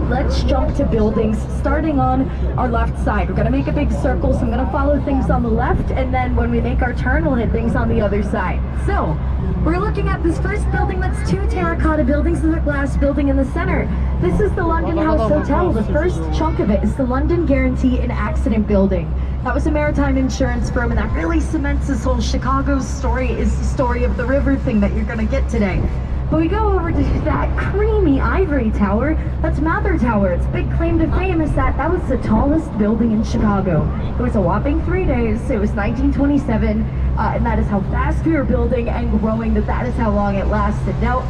let's jump to buildings starting on our left side. We're gonna make a big circle, so I'm gonna follow things on the left, and then when we make our turn, we'll hit things on the other side. So, we're looking at this first building. That's two terracotta buildings and a glass building in the center. This is the London House Hotel. The first chunk of it is the London Guarantee and Accident Building. That was a maritime insurance firm, and that really cements this whole Chicago story, is the story of the river thing that you're gonna get today. But we go over to that creamy ivory tower. That's Mather Tower. Its big claim to fame is that that was the tallest building in Chicago. It was a whopping 3 days. It was 1927, and that is how fast we were building and growing, that is how long it lasted. Now,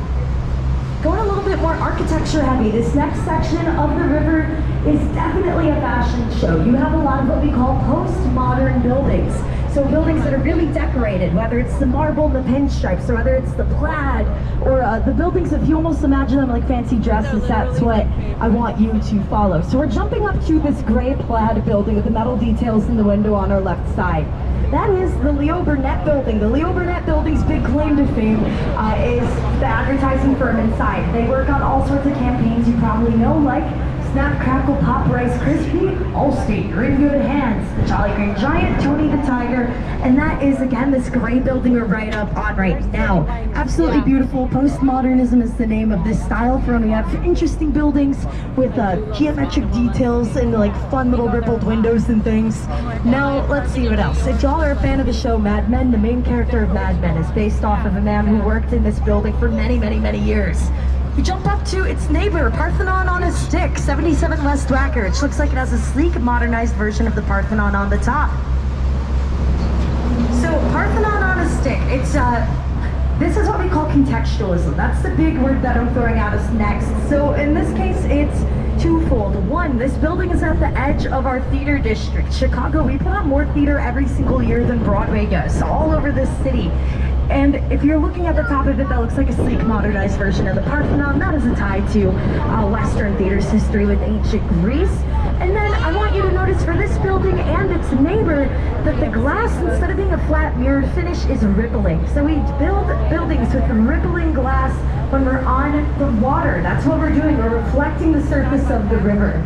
going a little bit more architecture heavy, this next section of the river is definitely a fashion show. You have a lot of what we call postmodern buildings. So buildings that are really decorated, whether it's the marble and the pinstripes, or whether it's the plaid, or the buildings, if you almost imagine them like fancy dresses, that's what I want you to follow. So we're jumping up to this gray plaid building with the metal details in the window on our left side. That is the Leo Burnett building. The Leo Burnett building's big claim to fame is the advertising firm inside. They work on all sorts of campaigns you probably know, like Snap, Crackle, Pop, Rice Krispie, Allstate, you're in good hands, the Jolly Green Giant, Tony the Tiger, and that is, again, this gray building we're right up on right now. Absolutely beautiful. Postmodernism is the name of this style firm. We have interesting buildings with geometric details and like fun little rippled windows and things. Now, let's see what else. If y'all are a fan of the show Mad Men, the main character of Mad Men is based off of a man who worked in this building for many, many, many years. You jump up to its neighbor, Parthenon on a Stick, 77 West Wacker, which looks like it has a sleek, modernized version of the Parthenon on the top. So, Parthenon on a Stick, it's this is what we call contextualism. That's the big word that I'm throwing at us next. So, in this case, it's twofold. One, this building is at the edge of our theater district. Chicago, we put on more theater every single year than Broadway does, all over this city. And if you're looking at the top of it, that looks like a sleek, modernized version of the Parthenon. That is a tie to Western theater's history with ancient Greece. And then I want you to notice for this building and its neighbor that the glass, instead of being a flat mirrored finish, is rippling. So we build buildings with rippling glass when we're on the water. That's what we're doing. We're reflecting the surface of the river.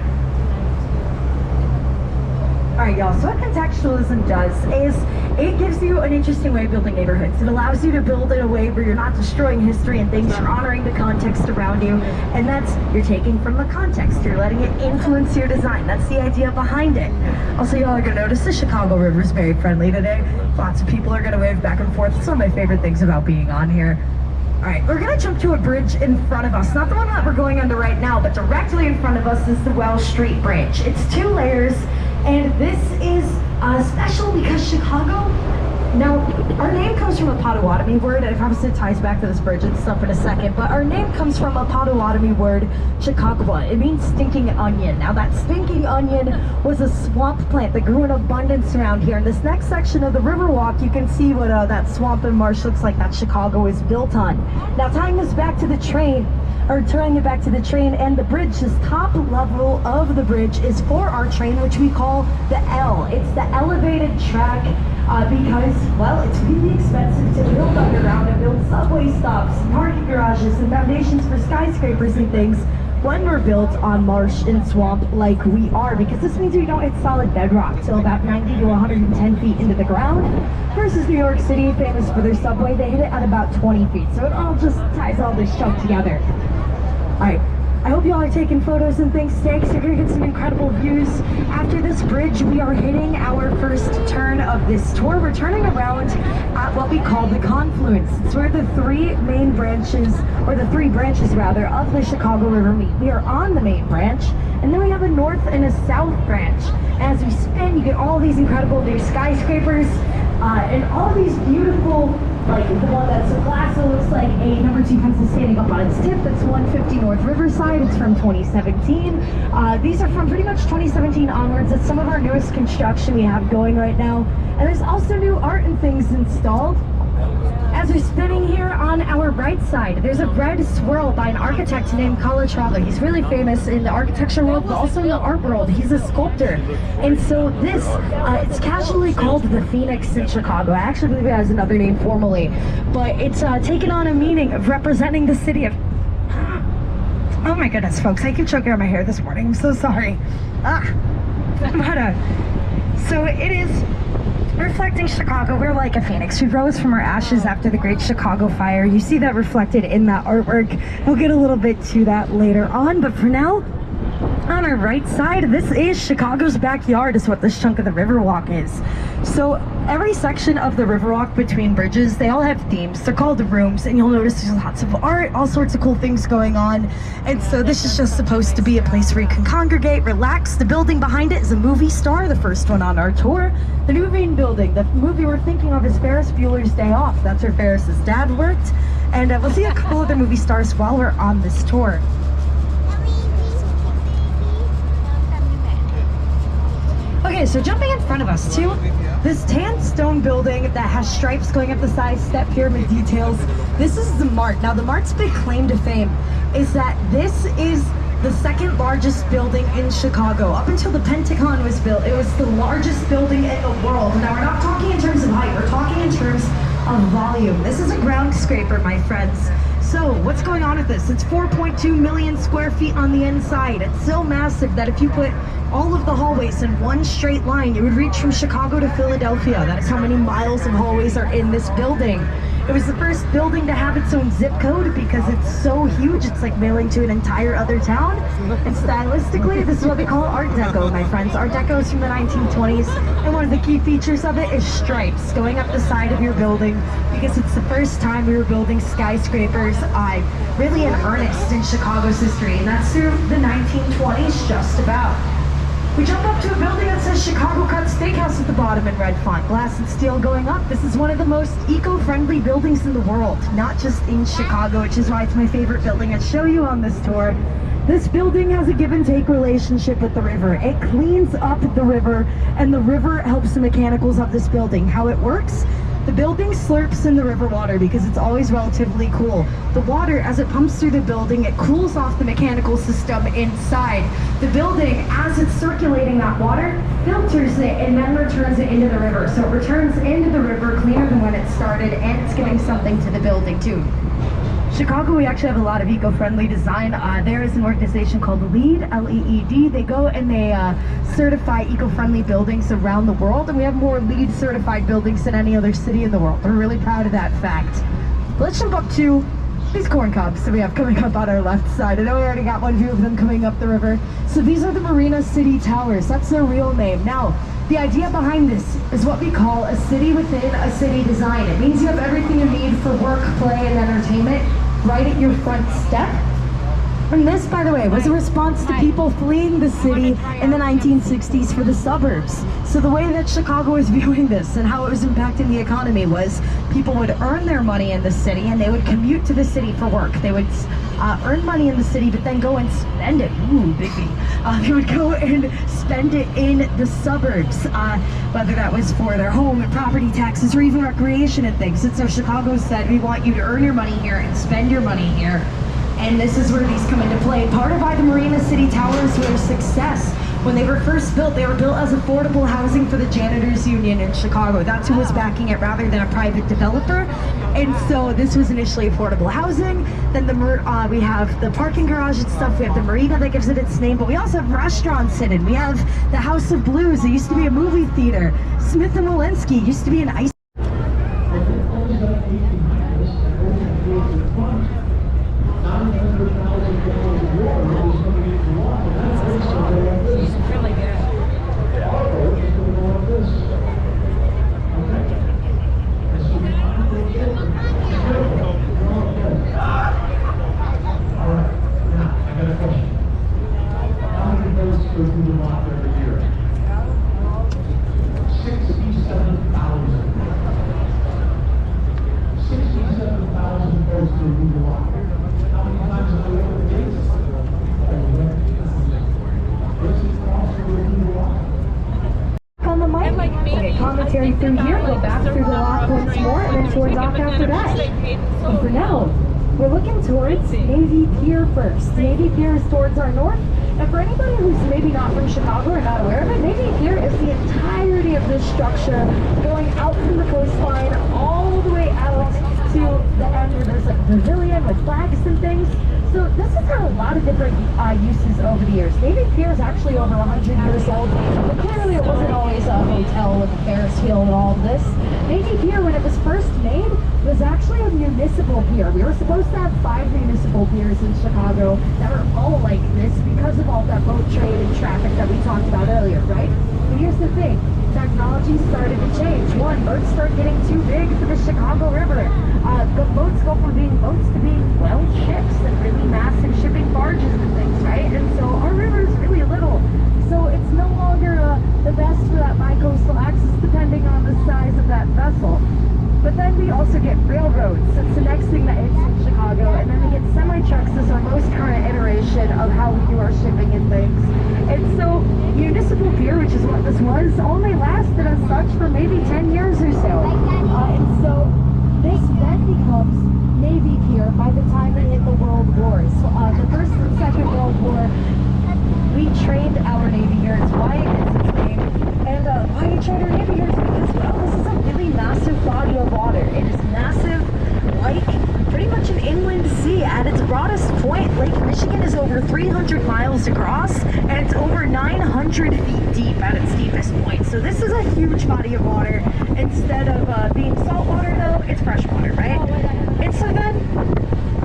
Alright y'all, so what contextualism does is it gives you an interesting way of building neighborhoods. It allows you to build in a way where you're not destroying history and things, you're honoring the context around you, and that's, you're taking from the context, you're letting it influence your design. That's the idea behind it. Also, y'all are going to notice the Chicago River is very friendly today. Lots of people are going to wave back and forth. It's one of my favorite things about being on here. Alright, we're going to jump to a bridge in front of us. Not the one that we're going under right now, but directly in front of us is the Wells Street Bridge. It's 2 layers. And this is special because Chicago, now our name comes from a Potawatomi word, and I promise it ties back to this bridge and stuff in a second, but our name comes from a Potawatomi word, Chautauqua. It means stinking onion. Now that stinking onion was a swamp plant that grew in abundance around here. In this next section of the Riverwalk, you can see what that swamp and marsh looks like that Chicago is built on. Now tying this back to the train, and the bridge, this top level of the bridge is for our train, which we call the L. It's the elevated track because, well, it's really expensive to build underground and build subway stops, parking garages, and foundations for skyscrapers and things when we're built on marsh and swamp like we are, because this means we don't hit solid bedrock till about 90 to 110 feet into the ground, versus New York City, famous for their subway, they hit it at about 20 feet. So it all just ties all this stuff together. Alright, I hope you all are taking photos and things today, because you're going to get some incredible views. After this bridge, we are hitting our first turn of this tour. We're turning around at what we call the confluence. It's where the three branches rather, of the Chicago River meet. We are on the main branch, and then we have a north and a south branch. As we spin, you get all these incredible big skyscrapers, and all these beautiful, like the one that's a glass, it looks like a number 2 pencil standing up on its tip. That's 150 North Riverside. It's from 2017. These are from pretty much 2017 onwards. It's some of our newest construction we have going right now. And there's also new art and things installed. As we're spinning here on our right side, there's a red swirl by an architect named Calatrava. He's really famous in the architecture world, but also in the art world. He's a sculptor. And so this, it's casually called the Phoenix in Chicago. I actually believe it has another name formally, but it's taken on a meaning of representing the city of Oh my goodness, folks, I keep choking on my hair this morning. I'm so sorry. So it is reflecting Chicago. We're like a phoenix. We rose from our ashes after the Great Chicago Fire. You see that reflected in that artwork. We'll get a little bit to that later on, but for now, on our right side, this is Chicago's backyard, is what this chunk of the Riverwalk is. So every section of the Riverwalk between bridges, they all have themes. They're called rooms, and you'll notice there's lots of art, all sorts of cool things going on. And so this is just supposed to be a place where you can congregate, relax. The building behind it is a movie star, the first one on our tour. The new main building, the movie we're thinking of is Ferris Bueller's Day Off. That's where Ferris's dad worked. And we'll see a couple other movie stars while we're on this tour. Okay, so jumping in front of us too, this tan stone building that has stripes going up the side, step pyramid details. This is the Mart. Now the Mart's big claim to fame is that this is the second largest building in Chicago. Up until the Pentagon was built, it was the largest building in the world. Now we're not talking in terms of height, we're talking in terms of volume. This is a ground scraper, my friends. So what's going on with this? It's 4.2 million square feet on the inside. It's so massive that if you put all of the hallways in one straight line, it would reach from Chicago to Philadelphia. That is how many miles of hallways are in this building. It was the first building to have its own zip code because it's so huge, it's like mailing to an entire other town. And stylistically, this is what we call Art Deco, my friends. Art Deco is from the 1920s, and one of the key features of it is stripes going up the side of your building because it's the first time we were building skyscrapers really in earnest in Chicago's history, and that's through the 1920s just about. We jump up to a building that says Chicago Cut Steakhouse at the bottom in red font, glass and steel going up. This is one of the most eco-friendly buildings in the world, not just in Chicago, which is why it's my favorite building to show you on this tour. This building has a give and take relationship with the river. It cleans up the river, and the river helps the mechanicals of this building. How it works? The building slurps in the river water because it's always relatively cool. The water, as it pumps through the building, it cools off the mechanical system inside. The building, as it's circulating that water, filters it and then returns it into the river. So it returns into the river cleaner than when it started, and it's giving something to the building too. Chicago, we actually have a lot of eco-friendly design. There is an organization called LEED, L-E-E-D. They go and they certify eco-friendly buildings around the world, and we have more LEED certified buildings than any other city in the world. We're really proud of that fact. Let's jump up to these corn cobs that we have coming up on our left side. I know we already got one view of them coming up the river. So these are the Marina City Towers. That's their real name. Now, the idea behind this is what we call a city within a city design. It means you have everything you need for work, play, and entertainment right at your front step. And this, by the way, was a response to people fleeing the city in the 1960s for the suburbs. So the way that Chicago was viewing this and how it was impacting the economy was people would earn their money in the city and they would commute to the city for work. They would earn money in the city but then go and spend it. Ooh, big B. They would go and spend it in the suburbs, whether that was for their home and property taxes or even recreation and things. And so Chicago said, we want you to earn your money here and spend your money here. And this is where these come into play. Part of why the Marina City Towers were a success. When they were first built, they were built as affordable housing for the janitors union in Chicago. That's who was backing it rather than a private developer. And so this was initially affordable housing. Then we have the parking garage and stuff. We have the marina that gives it its name, but we also have restaurants in it. We have the House of Blues. It used to be a movie theater. Smith and Walensky used to be an ice. Commentary through here, go back through the lock once more, and then towards off after that. And for now, we're looking towards Navy Pier first. Navy Pier is towards our north, and for anybody who's maybe not from Chicago or not aware of it, Navy Pier is the entirety of this structure going out from the coastline all the way out to the end where there's like a pavilion with flags and things. So this has had a lot of different uses over the years. Navy Pier is actually over 100 years old, but clearly it wasn't always a hotel with a Ferris wheel and all of this. Navy Pier, when it was first made, was actually a municipal pier. We were supposed to have 5 municipal piers in Chicago that were all like this because of all that boat trade and traffic that we talked about earlier, right? But here's the thing. Technology started to change. One, boats start getting too big for the Chicago River. The boats go from being boats to being, well, ships and really massive shipping barges and things, right? And so our river is really little. So it's no longer the best for that bi-coastal access depending on the size of that vessel. But then we also get railroads. It's the next thing that hits in Chicago. And then we get semi-trucks as our most current iteration of how we do our shipping and things. And so municipal pier, which is what this was, only lasted as such for maybe 10 years or so. And so this then becomes Navy Pier by the time we hit the World Wars. So, the First and Second World War, we trained our Navy here. It's why it gets its name. And why we trained our Navy here is because, well, this is a really massive body of water. It is massive, like pretty much an inland sea. At its broadest point, Lake Michigan is over 300 miles across, and it's over 900 feet deep at its deepest point. So this is a huge body of water. Instead of being saltwater, though, it's freshwater, right? And so then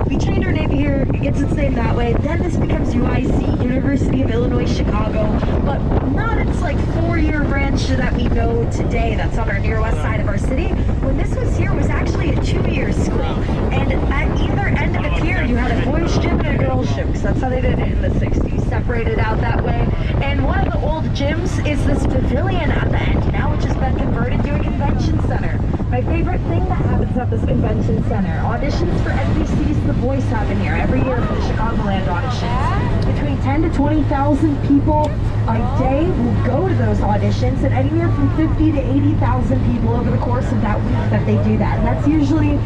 we trained our Navy here, it gets its name that way. Then this becomes UIC, University of Illinois Chicago, but not its like 4-year branch that we know today that's on our near west side of our city. When this was here, it was actually a 2-year school. And at either end of the pier, you had a boys' gym and a girls' gym, because that's how they did it in the 60s, separated out that way. And one of the old gyms is this pavilion at the end now, which has been converted to a convention center. My favorite thing that happens at this convention center, auditions for NBC's The Voice happen here every year for the Chicagoland auditions. Between 10 to 20,000 people a day will go to those auditions, and anywhere from 50 to 80,000 people over the course of that week that they do that. And that's usually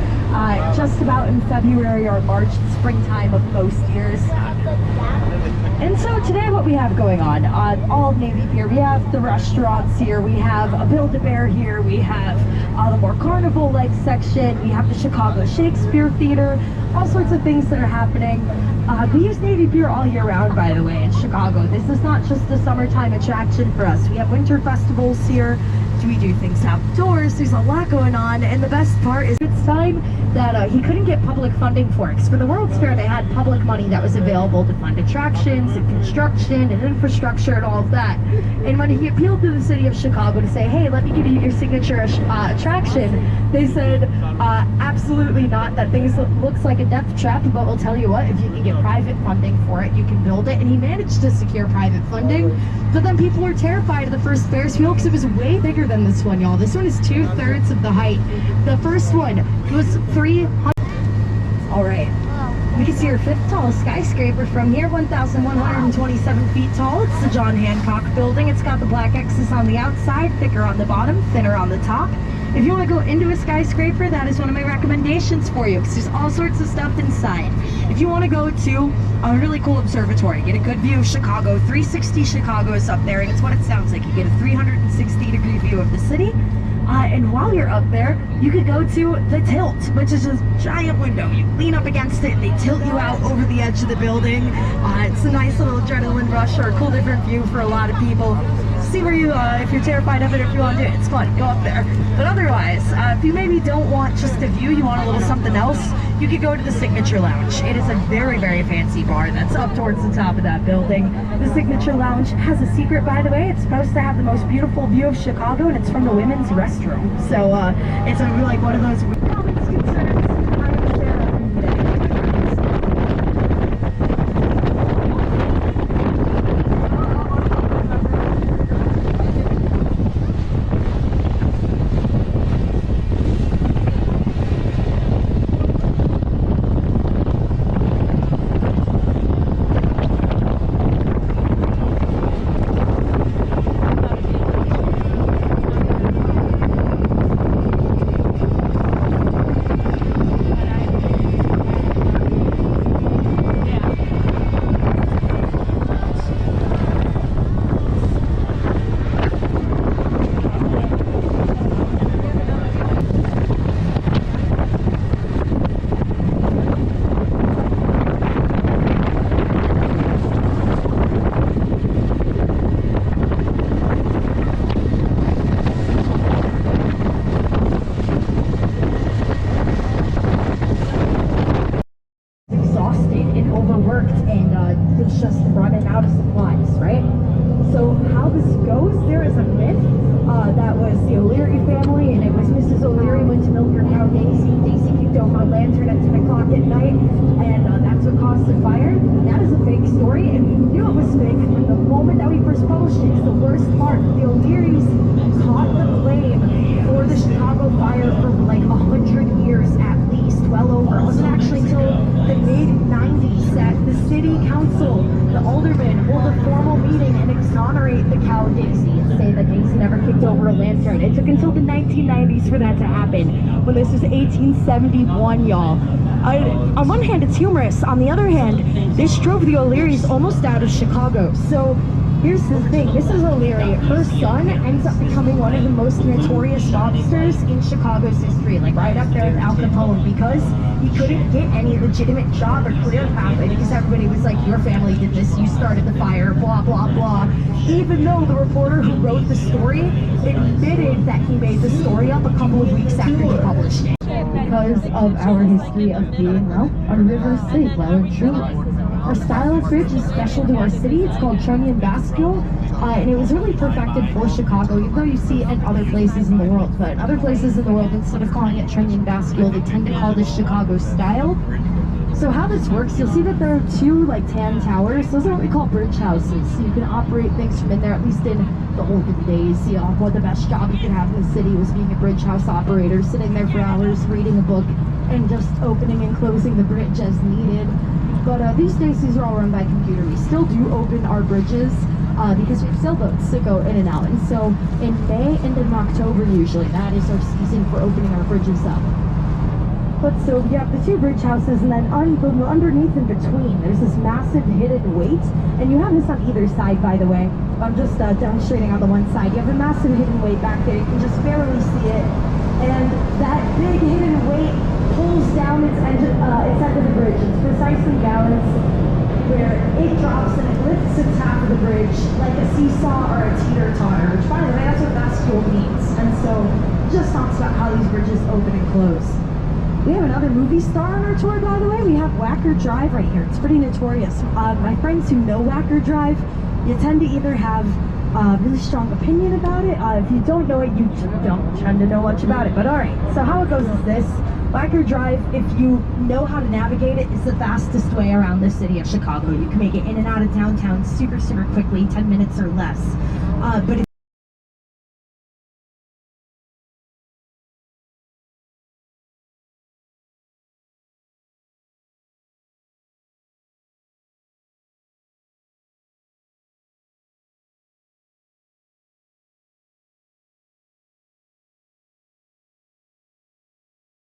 just about in February or March, the springtime of most years. And so today what we have going on all of Navy Pier, we have the restaurants here, we have a Build-A-Bear here, we have the more carnival-like section, we have the Chicago Shakespeare Theater, all sorts of things that are happening. We use Navy Pier all year round, by the way, in Chicago. This is not just a summertime attraction for us. We have winter festivals here. We do things outdoors. There's a lot going on, and the best part is it's time that he couldn't get public funding for it. Because for the World's Fair, they had public money that was available to fund attractions and construction and infrastructure and all of that. And when he appealed to the city of Chicago to say, hey, let me give you your signature attraction, they said, absolutely not. That thing looks like a death trap, but we'll tell you what, if you can get private funding for it, you can build it. And he managed to secure private funding. But then people were terrified of the first Ferris wheel because it was way bigger than this one, y'all. This one is 2/3 of the height. The first one was 300. All right. You can see our 5th tallest skyscraper from here, 1,127 feet tall. It's the John Hancock Building. It's got the black X's on the outside, thicker on the bottom, thinner on the top. If you want to go into a skyscraper, that is one of my recommendations for you, because there's all sorts of stuff inside. If you want to go to a really cool observatory, get a good view of Chicago, 360 Chicago is up there, and it's what it sounds like. You get a 360-degree view of the city. And while you're up there, you could go to the tilt, which is a giant window. You lean up against it and they tilt you out over the edge of the building. It's a nice little adrenaline rush or a cool different view for a lot of people. See where you, if you're terrified of it, if you want to do it, it's fun, go up there. But otherwise, if you maybe don't want just a view, you want a little something else, you could go to the Signature Lounge. It is a very, very fancy bar that's up towards the top of that building. The Signature Lounge has a secret, by the way. It's supposed to have the most beautiful view of Chicago, and it's from the women's restroom. So it's like one of those common concerns. running out of supplies, right? So how this goes, there is a myth that was the O'Leary family, and it was Mrs. O'Leary went to milk her cow Daisy. Daisy kicked over a lantern at 10 o'clock at night, and that's what caused the fire. That is a fake story, and we knew it was fake from the moment that we first published it. It's the worst part. The O'Learys caught the blame for the Chicago fire for like 100 years at least, well over. It wasn't actually until the mid-90s that the city council, the aldermen, hold a formal meeting and exonerate the cow Daisy and say that Daisy never kicked over a lantern. It took until the 1990s for that to happen, when this was 1871, y'all. On one hand, it's humorous. On the other hand, this drove the O'Learys almost out of Chicago. So here's the thing, Mrs. O'Leary, her son ends up becoming one of the most notorious mobsters in Chicago's history, like right up there with Al Capone, because he couldn't get any legitimate job or career pathway because everybody was like, your family did this, you started the fire, blah, blah, blah. Even though the reporter who wrote the story admitted that he made the story up a couple of weeks after he published it. Because of our history of being, well, a river city, well and truly. Our style of bridge is special to our city. It's called trunnion bascule, and it was really perfected for Chicago, even though you see it in other places in the world. But in other places in the world, instead of calling it trunnion bascule, they tend to call this Chicago style. So how this works, you'll see that there are two like tan towers. Those are what we call bridge houses. So you can operate things from in there, at least in the olden days. You know, one of the best job you could have in the city was being a bridge house operator, sitting there for hours, reading a book, and just opening and closing the bridge as needed. But these days, these are all run by computer. We still do open our bridges because we have sailboats that go in and out. And so in May and in October, usually, that is our season for opening our bridges up. But so you have the two bridge houses, and then underneath in between, there's this massive hidden weight. And you have this on either side, by the way. I'm just demonstrating on the one side. You have a massive hidden weight back there. You can just barely see it. And that big hidden weight pulls down its end of the bridge. It's precisely balanced where it drops and it lifts its half of the bridge like a seesaw or a teeter-totter, which, by the way, that's what bascule means. And so it just talks about how these bridges open and close. We have another movie star on our tour, by the way. We have Wacker Drive right here. It's pretty notorious. My friends who know Wacker Drive, you tend to either have a really strong opinion about it. If you don't know it, you don't tend to know much about it. But all right, so how it goes is this. Wacker Drive, if you know how to navigate it, is the fastest way around the city of Chicago. You can make it in and out of downtown super, super quickly, 10 minutes or less. But